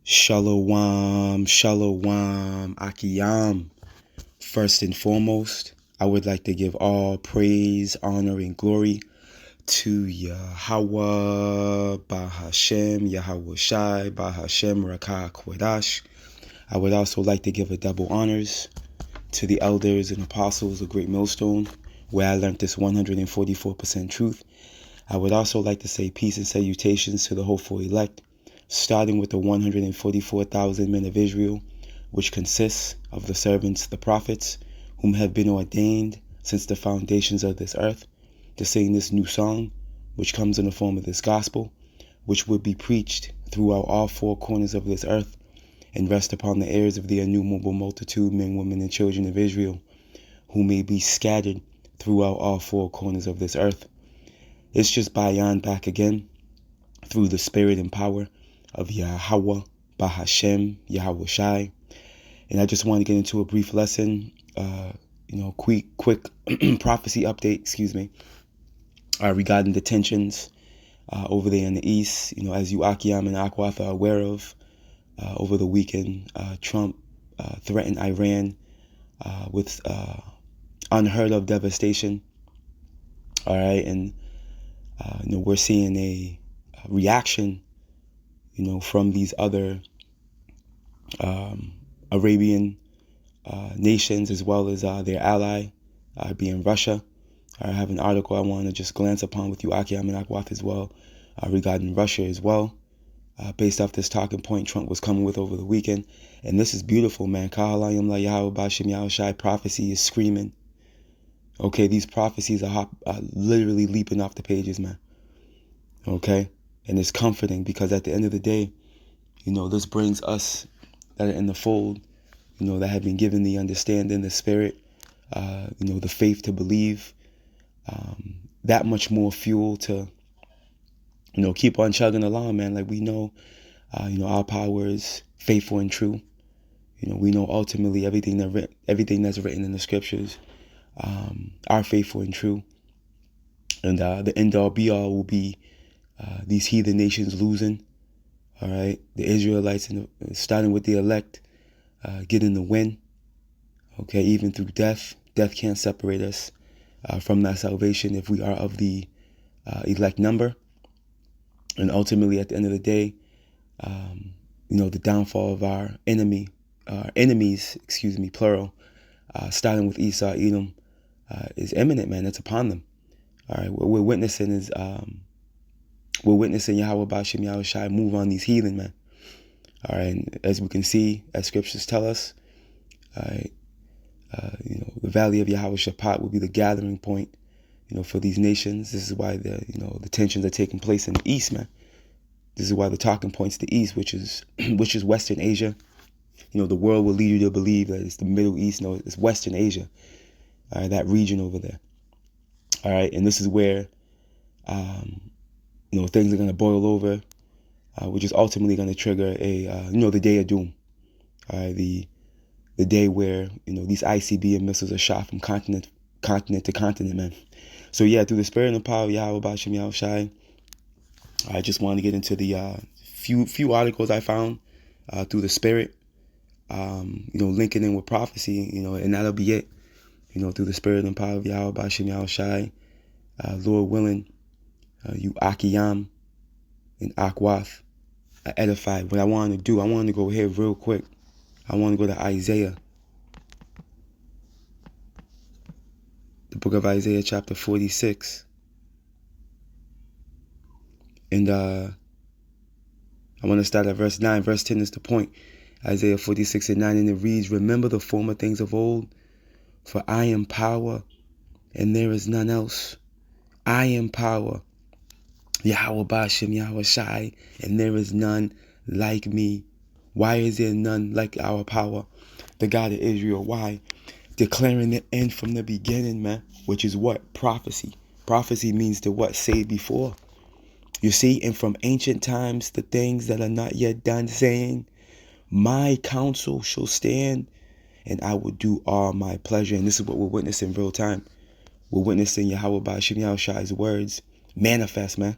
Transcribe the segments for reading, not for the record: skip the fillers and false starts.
Shalom, shalom, akiyam. First and foremost, I would like to give all praise, honor, and glory to Yahweh, Bahashem, Yahweh Shai, Bahashem, Rakah, Kwadash. I would also like to give a double honors to the elders and apostles of Great Millstone, where I learned this 144% truth. I would also like to say peace and salutations to the hopeful elect, starting with the 144,000 men of Israel, which consists of the servants, the prophets, whom have been ordained since the foundations of this earth, to sing this new song, which comes in the form of this gospel, which would be preached throughout all four corners of this earth, and rest upon the ears of the innumerable multitude, men, women, and children of Israel, who may be scattered throughout all four corners of this earth. It's just Bayan back again, through the spirit and power of Yahweh, Bahashem, Yahweh Shai. And I just want to get into a brief lesson, quick prophecy update, regarding the tensions over there in the east. As you Akiyam and Akwath are aware of, over the weekend, Trump threatened Iran with unheard of devastation. All right, and we're seeing a reaction, from these other Arabian nations, as well as their ally, being Russia. I have an article I want to just glance upon with you, Akiyam and Akwath, as well, regarding Russia as well, based off this talking point Trump was coming with over the weekend. And this is beautiful, man. Kahalayim la Yahweh Bashim Yahweh Shai. Prophecy is screaming. Okay, these prophecies are literally leaping off the pages, man. Okay, and it's comforting because at the end of the day, this brings us that are in the fold, that have been given the understanding, the spirit, the faith to believe, that much more fuel to, keep on chugging along, man. Like we know, our power is faithful and true. We know ultimately everything that's written in the scriptures are faithful and true. And the end all be all will be these heathen nations losing. All right, the Israelites, starting with the elect, getting the win. Okay, even through death can't separate us from that salvation if we are of the elect number. And ultimately, at the end of the day, the downfall of our enemies, plural, starting with Esau, Edom, is imminent, man. It's upon them. All right, what we're witnessing is Yahweh Bashim Yahweh Shai move on these heathen, man. All right, and as we can see, as scriptures tell us, all right, the valley of Yahweh Shaphat will be the gathering point, for these nations. This is why the tensions are taking place in the east, man. This is why the talking point's the east, which is Western Asia. The world will lead you to believe that it's the Middle East. No, it's Western Asia. All right, that region over there. All right, and this is where things are going to boil over, which is ultimately going to trigger the day of doom. All right, the day where, these ICBM missiles are shot from continent to continent, man. So yeah, through the spirit and power of Yahweh Bashim Yahweh Shai, I just wanted to get into the few articles I found through the spirit, linking in with prophecy, and that'll be it, through the spirit and power of Yahweh Bashim Yahweh Shai, Lord willing, you Akiyam and Akwath are edified. What I wanted to do, I wanted to go here real quick. I want to go to Isaiah, the book of Isaiah, chapter 46. And I want to start at verse 9. Verse 10 is the point. Isaiah 46 and 9, and it reads, "Remember the former things of old, for I am power, and there is none else. I am power, Yahweh Bashim Yahweh Shai, and there is none like me." Why is there none like our power, the God of Israel? Why? Declaring the end from the beginning, man, which is what? Prophecy. Prophecy means to what? Say before. You see, and from ancient times, the things that are not yet done, saying, my counsel shall stand, and I will do all my pleasure. And this is what we're witnessing real time. We're witnessing Yahweh Bashim Yahweh Shai's words manifest, man.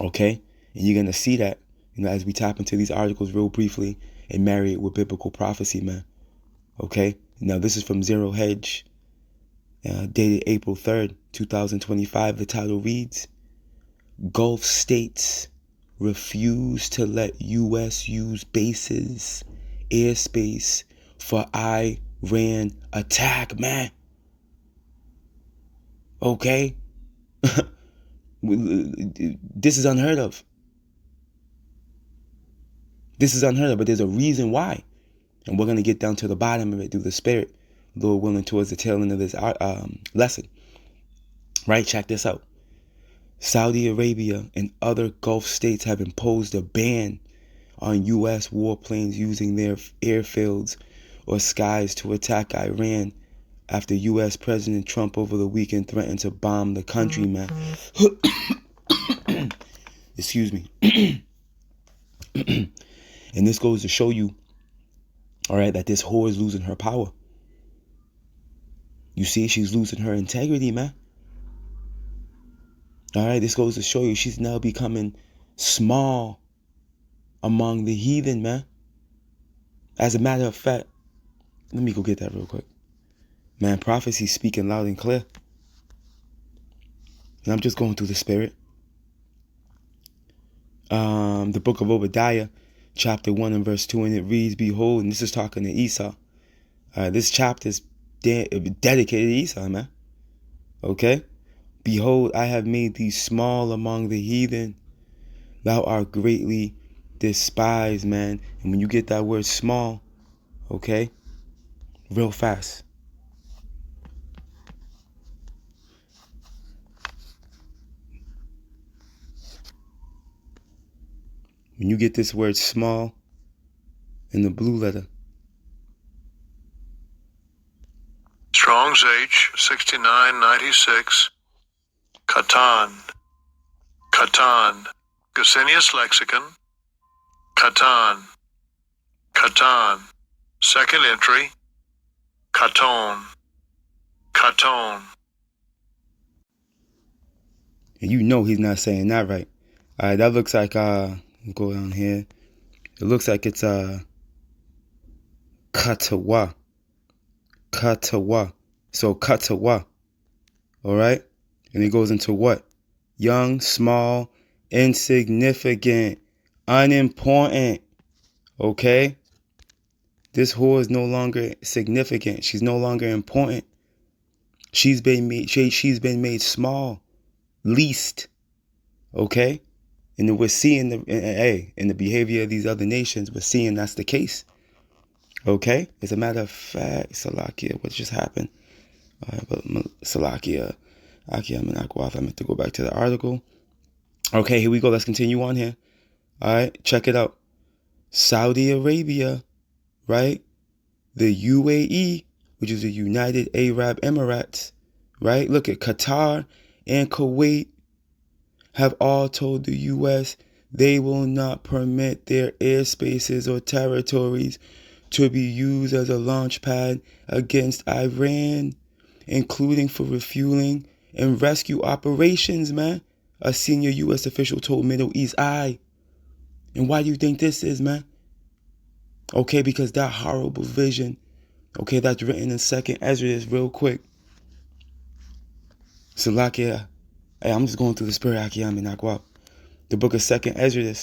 Okay? And you're going to see that, as we tap into these articles real briefly and marry it with biblical prophecy, man. Okay? Now, this is from Zero Hedge, dated April 3rd, 2025. The title reads, Gulf states refuse to let U.S. use bases, airspace for Iran attack, man. Okay? This is unheard of. This is unheard of, but there's a reason why. And we're going to get down to the bottom of it through the Spirit, Lord willing, towards the tail end of this lesson. Right? Check this out. Saudi Arabia and other Gulf states have imposed a ban on U.S. warplanes using their airfields or skies to attack Iran after U.S. President Trump over the weekend threatened to bomb the country, man. Excuse me. And this goes to show you, all right, that this whore is losing her power. You see, she's losing her integrity, man. All right, this goes to show you she's now becoming small among the heathen, man. As a matter of fact, let me go get that real quick. Man, prophecy speaking loud and clear. And I'm just going through the Spirit. The book of Obadiah, chapter 1 and verse 2, and it reads, Behold, and this is talking to Esau. This chapter is dedicated to Esau, man. Okay? Behold, I have made thee small among the heathen. Thou art greatly despised, man. And when you get that word small, okay, real fast. When you get this word small in the blue letter. Strong's H, 6996. Katan. Katan. Gesenius Lexicon. Katan. Katan. Second entry. Katon. Katon. And you know he's not saying that right. All right, that looks like, go down here. It looks like it's, Katawa. Katawa. So Katawa. All right? And it goes into what? Young, small, insignificant, unimportant. Okay? This whore is no longer significant. She's no longer important. She's been made small, least. Okay? And we're seeing in the behavior of these other nations, we're seeing that's the case. Okay? As a matter of fact, salachya, what just happened? But salachya, I meant to go back to the article. Okay, here we go. Let's continue on here. All right, check it out. Saudi Arabia, right? The UAE, which is the United Arab Emirates, right? Look at Qatar and Kuwait have all told the U.S. they will not permit their airspaces or territories to be used as a launch pad against Iran, including for refueling and rescue operations, man. A senior U.S. official told Middle East Eye. And why do you think this is, man? Okay, because that horrible vision, okay, that's written in 2nd Ezra, real quick. Salachya. Hey, I'm just going through the Spirit, Akiyam and Akwab. The book of 2nd Ezra,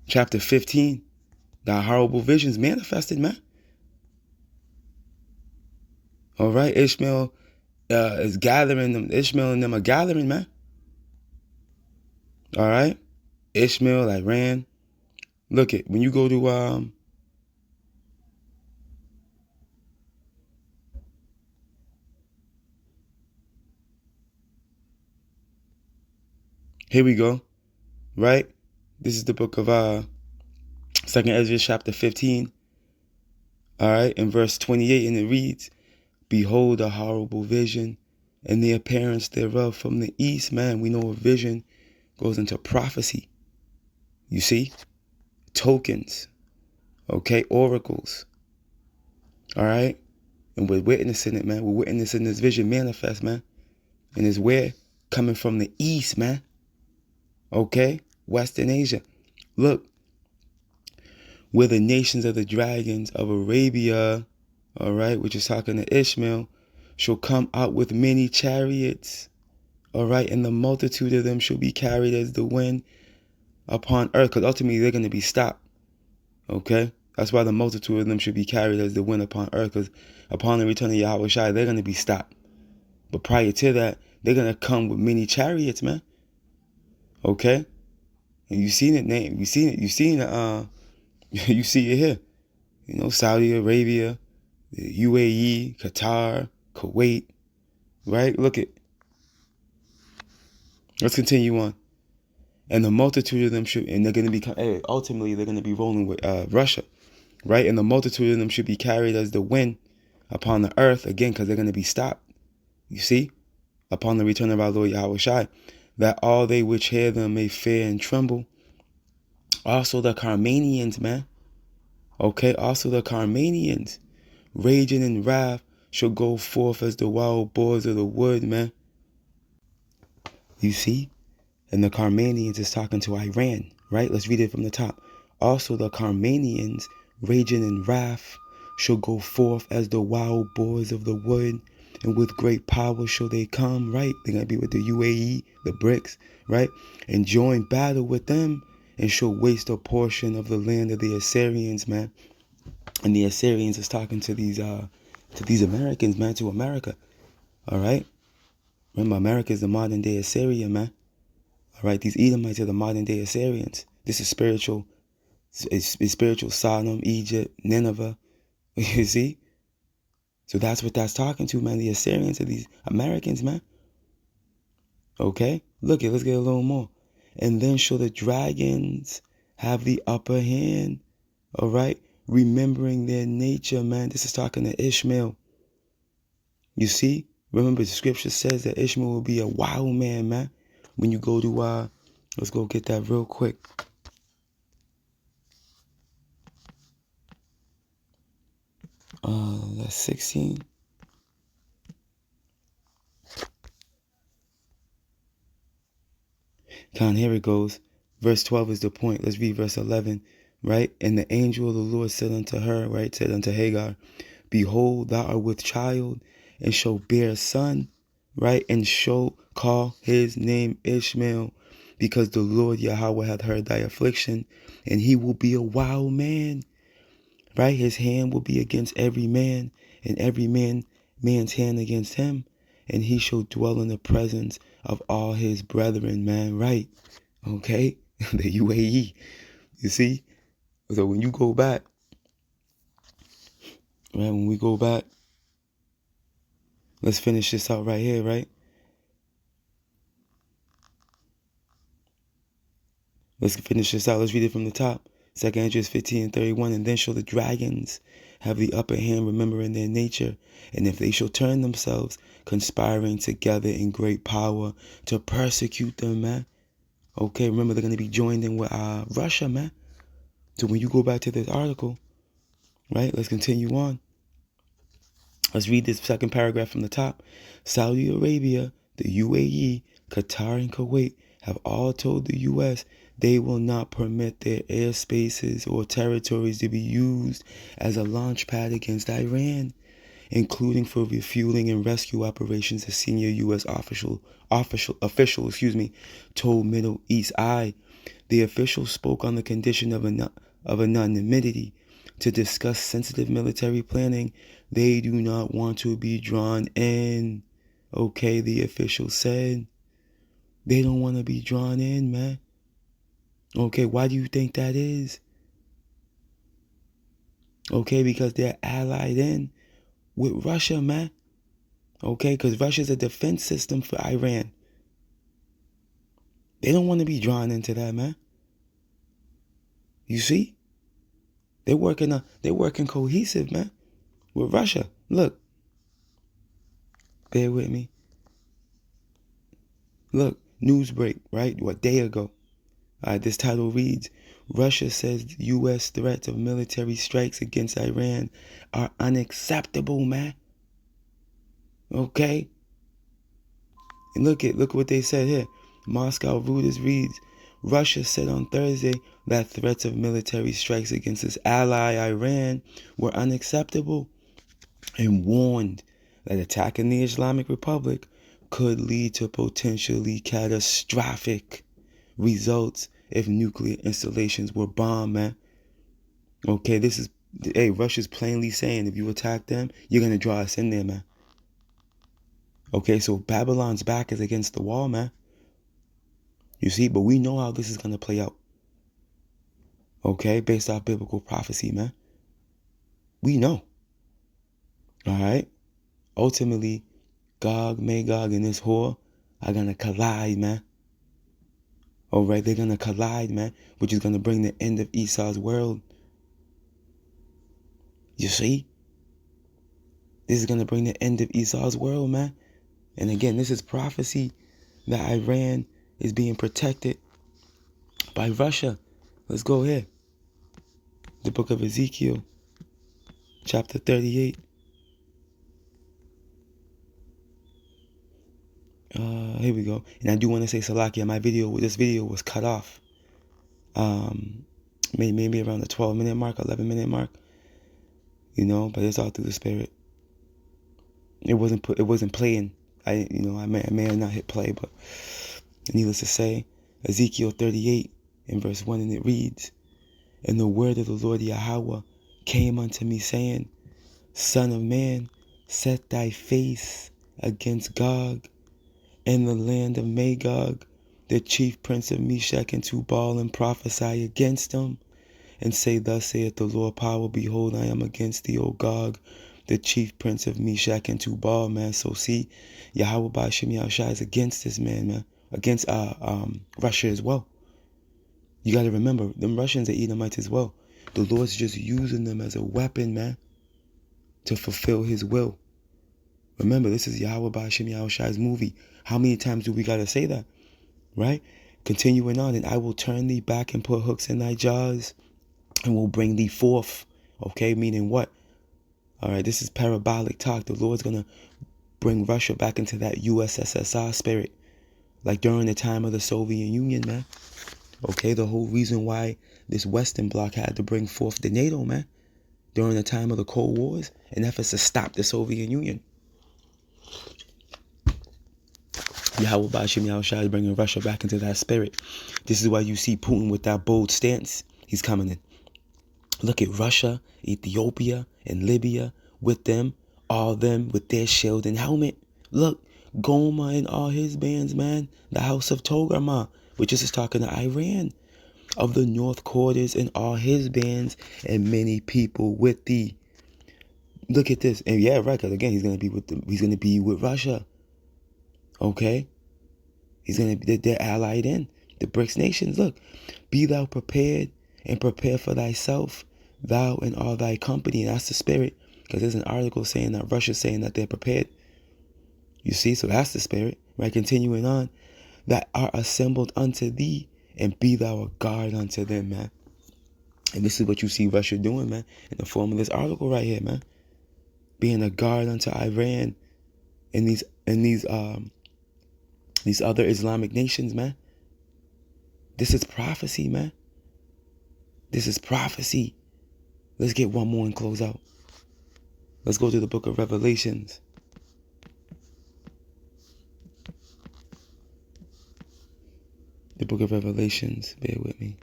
chapter 15. That horrible visions manifested, man. All right, Ishmael is gathering them. Ishmael and them are gathering, man. All right, Ishmael, Iran. Look it when you go to here we go. Right, this is the book of 2nd Ezra, chapter 15. All right, in verse 28, and it reads, Behold a horrible vision, and the appearance thereof from the east. Man, we know a vision goes into prophecy. You see? Tokens. Okay? Oracles. All right? And we're witnessing it, man. We're witnessing this vision manifest, man. And it's where? Coming from the east, man. Okay? Western Asia. Look, where the nations of the dragons of Arabia, all right, which is talking to Ishmael, shall come out with many chariots, all right, and the multitude of them shall be carried as the wind upon earth, because ultimately they're going to be stopped, okay? That's why the multitude of them should be carried as the wind upon earth, because upon the return of Yahweh Shai, they're going to be stopped. But prior to that, they're going to come with many chariots, man, okay? And you seen it, name, you seen it, you seen it, you see it here, you know, Saudi Arabia, the UAE, Qatar, Kuwait, right? Look at, let's continue on. And the multitude of them should, and they're going to be, ultimately they're going to be rolling with Russia, right? And the multitude of them should be carried as the wind upon the earth, again, because they're going to be stopped. You see? Upon the return of our Lord Yahweh Shai, that all they which hear them may fear and tremble. Also the Carmanians, man. Okay, also the Carmanians, raging in wrath, shall go forth as the wild boars of the wood, man. You see? And the Carmanians is talking to Iran, right? Let's read it from the top. Also the Carmanians, raging in wrath, shall go forth as the wild boars of the wood, and with great power shall they come, right? They're going to be with the UAE, the BRICS, right? And join battle with them, and shall waste a portion of the land of the Assyrians, man. And the Assyrians is talking to these Americans, man, to America, all right? Remember, America is the modern day Assyria, man. All right, these Edomites are the modern day Assyrians. This is spiritual. It's spiritual Sodom, Egypt, Nineveh. You see? So that's what that's talking to, man. The Assyrians are these Americans, man. Okay? Look it, let's get a little more. And then shall the dragons have the upper hand. All right? Remembering their nature, man. This is talking to Ishmael. You see? Remember, the scripture says that Ishmael will be a wild man, man. When you go to, let's go get that real quick. That's 16. Here it goes. Verse 12 is the point. Let's read verse 11, right? And the angel of the Lord said unto her, right? Said unto Hagar, behold, thou art with child, and shall bear a son, right? And shall call his name Ishmael, because the Lord Yahweh hath heard thy affliction, and he will be a wild man, right? His hand will be against every man, and every man's hand against him, and he shall dwell in the presence of all his brethren, man, right? Okay? The UAE. You see? So when you go back, right? When we go back, let's finish this out right here, right? Let's finish this out. Let's read it from the top. 2 Esdras 15:31. And then shall the dragons have the upper hand, remembering their nature. And if they shall turn themselves, conspiring together in great power to persecute them, man. Okay, remember they're going to be joined in with Russia, man. So when you go back to this article, right, let's continue on. Let's read this second paragraph from the top. Saudi Arabia, the UAE, Qatar, and Kuwait have all told the U.S. they will not permit their airspaces or territories to be used as a launch pad against Iran, including for refueling and rescue operations. A senior U.S. official, told Middle East Eye. The official spoke on the condition of anonymity to discuss sensitive military planning. They do not want to be drawn in. Okay, the official said. They don't want to be drawn in, man. Okay, why do you think that is? Okay, because they're allied in with Russia, man. Okay, because Russia's a defense system for Iran. They don't want to be drawn into that, man. You see? They're working cohesive, man, with Russia. Look. Bear with me. Look, news break, right? What day ago? This title reads, Russia says U.S. threats of military strikes against Iran are unacceptable, man. Okay? And look what they said here. Moscow Reuters reads, Russia said on Thursday that threats of military strikes against its ally Iran were unacceptable and warned that attacking the Islamic Republic could lead to potentially catastrophic results if nuclear installations were bombed, man. Okay, Russia's plainly saying if you attack them, you're gonna draw us in there, man. Okay, so Babylon's back is against the wall, man. You see, but we know how this is gonna play out. Okay, based off biblical prophecy, man. We know. Alright? Ultimately, Gog, Magog, and this whore are gonna collide, man. Alright, they're gonna collide, man, which is gonna bring the end of Esau's world. You see? This is gonna bring the end of Esau's world, man. And again, this is prophecy that Iran is being protected by Russia. Let's go here. The book of Ezekiel, chapter 38. Here we go. And I do want to say salachya. This video was cut off. Maybe around the 12-minute mark, 11-minute mark. You know, but it's all through the Spirit. It wasn't playing. I may have not hit play, but needless to say, Ezekiel 38 in verse 1, and it reads, "And the word of the Lord Yahweh came unto me, saying, Son of man, set thy face against Gog and the land of Magog, the chief prince of Meshach and Tubal, and prophesy against them, and say, Thus saith the Lord power, behold, I am against thee, O Gog, the chief prince of Meshach and Tubal," man. So see, Yahweh Ba'ashem Yahushua is against this man, man. Against Russia as well. You got to remember, them Russians are Edomites as well. The Lord's just using them as a weapon, man, to fulfill his will. Remember, this is Yahweh Ba'ashem Yahushua's movie. How many times do we got to say that? Right? Continuing on, "And I will turn thee back and put hooks in thy jaws, and will bring thee forth." Okay, meaning what? All right, this is parabolic talk. The Lord's going to bring Russia back into that USSR spirit, like during the time of the Soviet Union, man. Okay, the whole reason why this Western bloc had to bring forth the NATO, man, during the time of the Cold Wars, in efforts to stop the Soviet Union. Yahweh Ba'ashem Yahushua is bringing Russia back into that spirit. This is why you see Putin with that bold stance. He's coming in. Look at Russia, Ethiopia, and Libya with them, all them with their shield and helmet. Look, Gomer and all his bands, man. The house of Togarmah, which is talking to Iran, of the north quarters and all his bands, and many people with thee. Look at this. And yeah, right, because again, he's gonna be with Russia. Okay? They're allied in. The BRICS nations, look. "Be thou prepared, and prepare for thyself, thou and all thy company." And that's the spirit. Because there's an article saying that Russia's saying that they're prepared. You see, so that's the spirit. Right, continuing on. "That are assembled unto thee, and be thou a guard unto them," man. And this is what you see Russia doing, man, in the form of this article right here, man. Being a guard unto Iran and these other Islamic nations, man. This is prophecy, man. This is prophecy. Let's get one more and close out. Let's go to the book of Revelations. The book of Revelations, bear with me.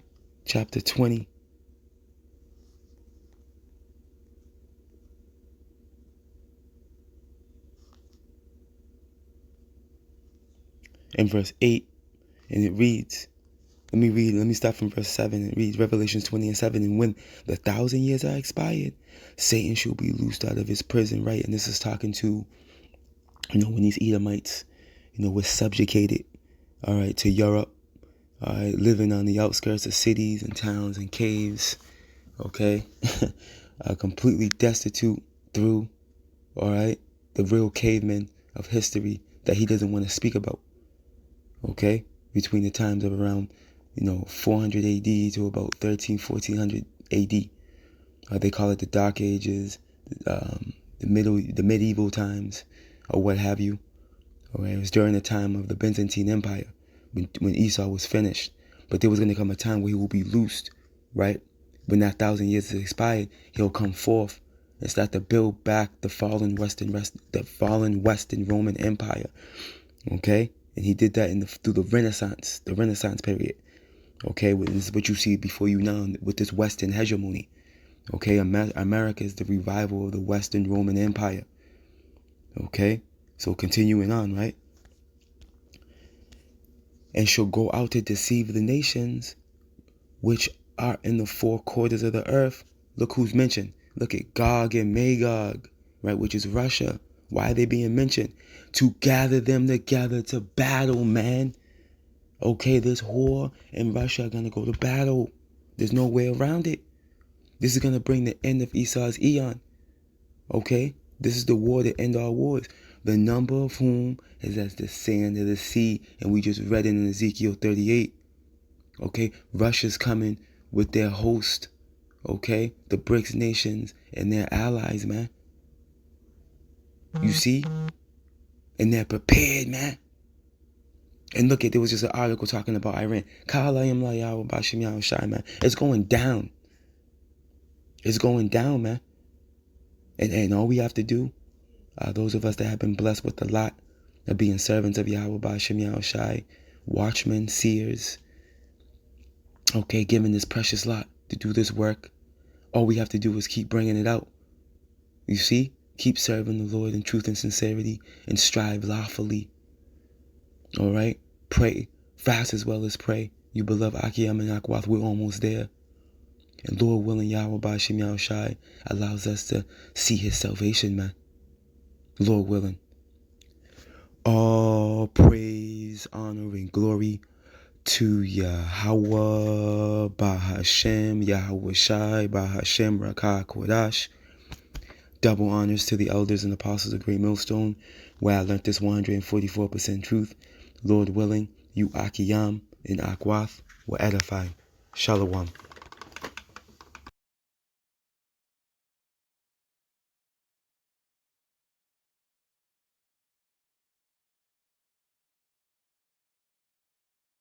Chapter 20. And verse 8, and it reads, let me start from verse 7. It reads, Revelations 20 and 7, "And when the 1,000 years are expired, Satan shall be loosed out of his prison," right? And this is talking to, when these Edomites, were subjugated, all right, to Europe, all right, living on the outskirts of cities and towns and caves, okay, completely destitute through, all right, the real cavemen of history that he doesn't want to speak about, okay, between the times of around 400 AD to about 1400 AD. They call it the Dark Ages, the medieval times, or what have you. Okay, it was during the time of the Byzantine Empire, when Esau was finished. But there was going to come a time where he will be loosed, right? When that 1,000 years is expired, he'll come forth and start to build back the fallen Western Roman Empire. Okay? And he did that through the Renaissance period. Okay? This is what you see before you now with this Western hegemony. Okay? America is the revival of the Western Roman Empire. Okay? So continuing on, right? And shall go out to deceive the nations which are in the four quarters of the earth. Look who's mentioned. Look at Gog and Magog, right, which is Russia. Why are they being mentioned? To gather them together to battle, man. Okay, this whore and Russia are going to go to battle. There's no way around it. This is going to bring the end of Esau's Eon. Okay? This is the war to end our wars. The number of whom is as the sand of the sea. And we just read it in Ezekiel 38. Okay? Russia's coming with their host. Okay? The BRICS nations and their allies, man. You see? And they're prepared, man. And look at, there was just an article talking about Iran. Man. It's going down. It's going down, man. And all we have to do, those of us that have been blessed with the lot of being servants of Yahweh B'Shem Yahushai, watchmen, seers, okay, given this precious lot to do this work, all we have to do is keep bringing it out. You see? Keep serving the Lord in truth and sincerity and strive lawfully. All right? Pray. Fast as well as pray. You beloved Akiyam and Akwath, we're almost there. And Lord willing, Yahweh B'Shem Yahushai allows us to see his salvation, man. Lord willing. All praise, honor, and glory to Yahweh B'Hashem, Yahweh Shai, B'Hashem, Rakah Kodash. Double honors to the elders and apostles of Great Millstone, where I learned this 144% truth. Lord willing, you Akiyam and Akwath will edify. Shalom.